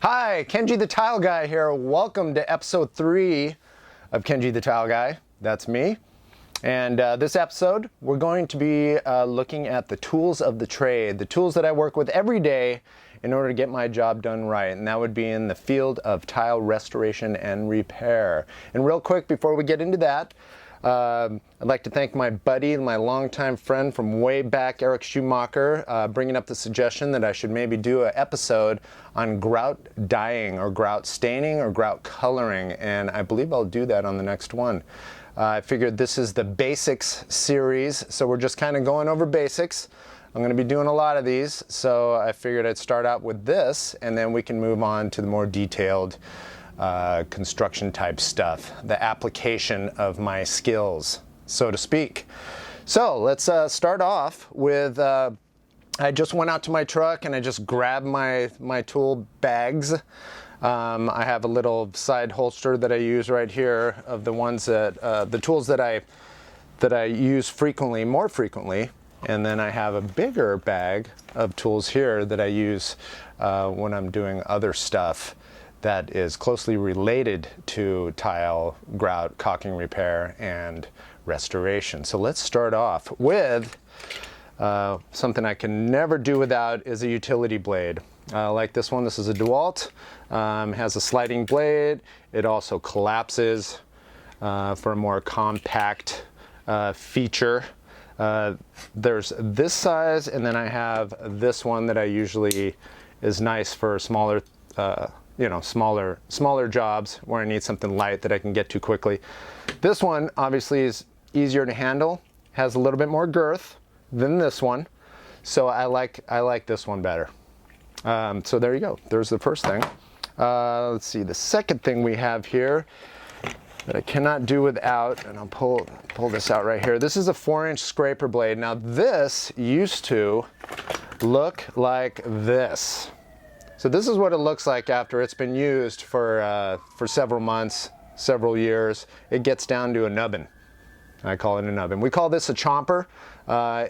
Hi, Kenji the Tileguy here. Welcome to episode 3 of Kenji the Tileguy. That's me. And this episode, we're going to be looking at the tools of the trade, the tools that I work with every day in order to get my job done right. And that would be in the field of tile restoration and repair. And real quick, before we get into that, I'd like to thank my buddy, my longtime friend from way back, Eric Schumacher, bringing up the suggestion that I should maybe do an episode on grout dyeing or grout staining or grout coloring, and I believe I'll do that on the next one. I figured this is the basics series, so we're just kind of going over basics. I'm going to be doing a lot of these, so I figured I'd start out with this, and then we can move on to the more detailed construction type stuff, the application of my skills, so to speak. So let's start off with, I just went out to my truck and I just grabbed my tool bags. I have a little side holster that I use right here of the ones that, the tools that I use frequently, more frequently. And then I have a bigger bag of tools here that I use when I'm doing other stuff that is closely related to tile, grout, caulking repair, and restoration. So let's start off with something I can never do without is a utility blade. Like this one, this is a DeWalt, has a sliding blade. It also collapses for a more compact feature. There's this size, and then I have this one that I usually is nice for smaller smaller jobs where I need something light that I can get to quickly. This one obviously is easier to handle, has a little bit more girth than this one, so I like this one better. So there you go. There's the first thing. Let's see, the second thing we have here that I cannot do without, and I'll pull this out right here. This is a 4-inch scraper blade. Now this used to look like this. So this is what it looks like after it's been used for several months, several years. It gets down to a nubbin. I call it a nubbin. We call this a chomper.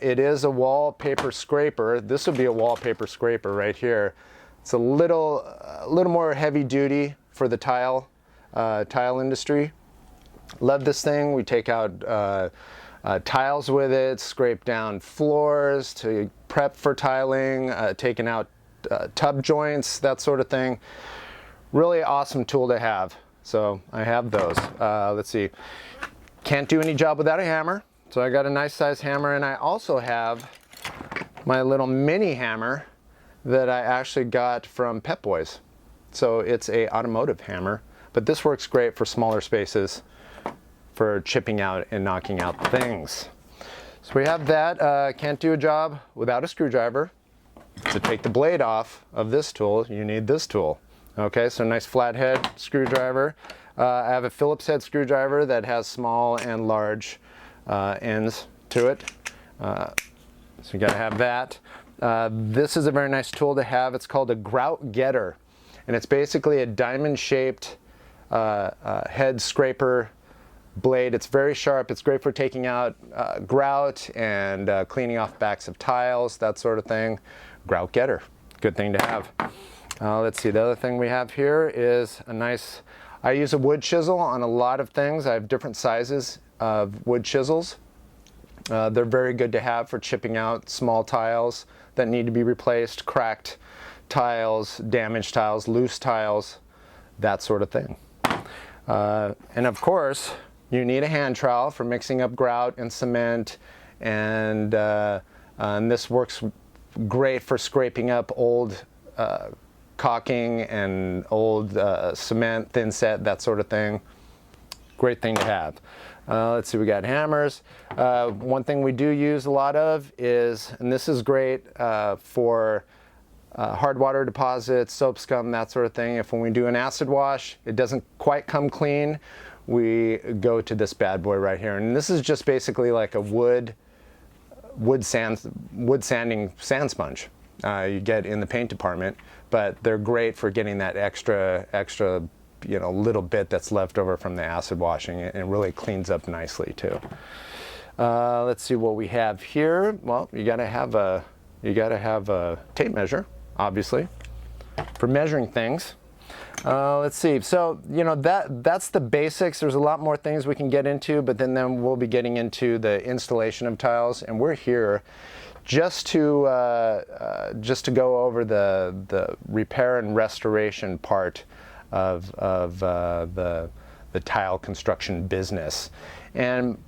It is a wallpaper scraper. This would be a wallpaper scraper right here. It's a little more heavy duty for the tile industry. Love this thing. We take out tiles with it, scrape down floors to prep for tiling, taking out tub joints, that sort of thing. Really awesome tool to have. So I have those. Let's see. Can't do any job without a hammer. So I got a nice size hammer, and I also have my little mini hammer that I actually got from Pep Boys. So it's a automotive hammer, but this works great for smaller spaces for chipping out and knocking out things. So we have that. Can't do a job without a screwdriver. To take the blade off of this tool, you need this tool. Okay, so nice flathead screwdriver. I have a Phillips head screwdriver that has small and large ends to it. So you gotta have that. This is a very nice tool to have. It's called a grout getter. And it's basically a diamond-shaped head scraper blade. It's very sharp. It's great for taking out grout and cleaning off backs of tiles, that sort of thing. Grout getter, good thing to have. Let's see, the other thing we have here is a nice, I use a wood chisel on a lot of things. I have different sizes of wood chisels. They're very good to have for chipping out small tiles that need to be replaced, cracked tiles, damaged tiles, loose tiles, that sort of thing. And of course, you need a hand trowel for mixing up grout and cement, and this works great for scraping up old caulking and old cement, thin set, that sort of thing. Great thing to have. Let's see, we got hammers. One thing we do use a lot of is, and this is great for hard water deposits, soap scum, that sort of thing. If when we do an acid wash, it doesn't quite come clean, we go to this bad boy right here. And this is just basically like a wood sanding sand sponge you get in the paint department, but they're great for getting that extra little bit that's left over from the acid washing, and it really cleans up nicely too. Let's see what we have here. Well, you gotta have a tape measure, obviously, for measuring things. Let's see. So, you know, that's the basics. There's a lot more things we can get into, but then we'll be getting into the installation of tiles, and we're here just to go over the repair and restoration part of the tile construction business. And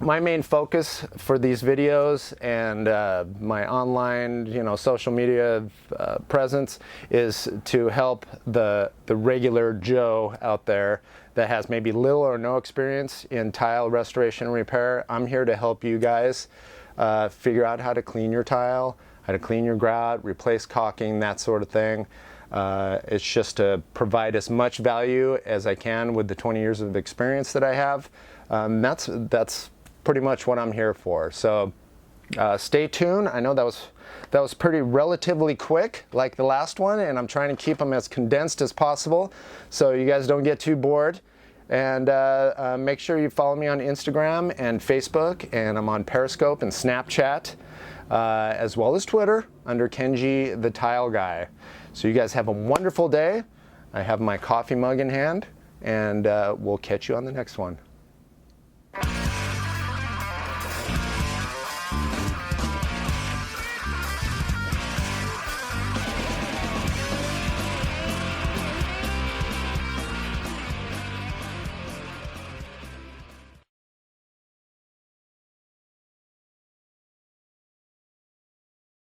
my main focus for these videos and my online, you know, social media presence is to help the regular Joe out there that has maybe little or no experience in tile restoration and repair. I'm here to help you guys figure out how to clean your tile, how to clean your grout, replace caulking, that sort of thing. It's just to provide as much value as I can with the 20 years of experience that I have. That's pretty much what I'm here for. So stay tuned. I know that was pretty relatively quick, like the last one, and I'm trying to keep them as condensed as possible so you guys don't get too bored. And make sure you follow me on Instagram and Facebook, and I'm on Periscope and Snapchat, as well as Twitter under Kenji the Tileguy. So you guys have a wonderful day. I have my coffee mug in hand, and we'll catch you on the next one.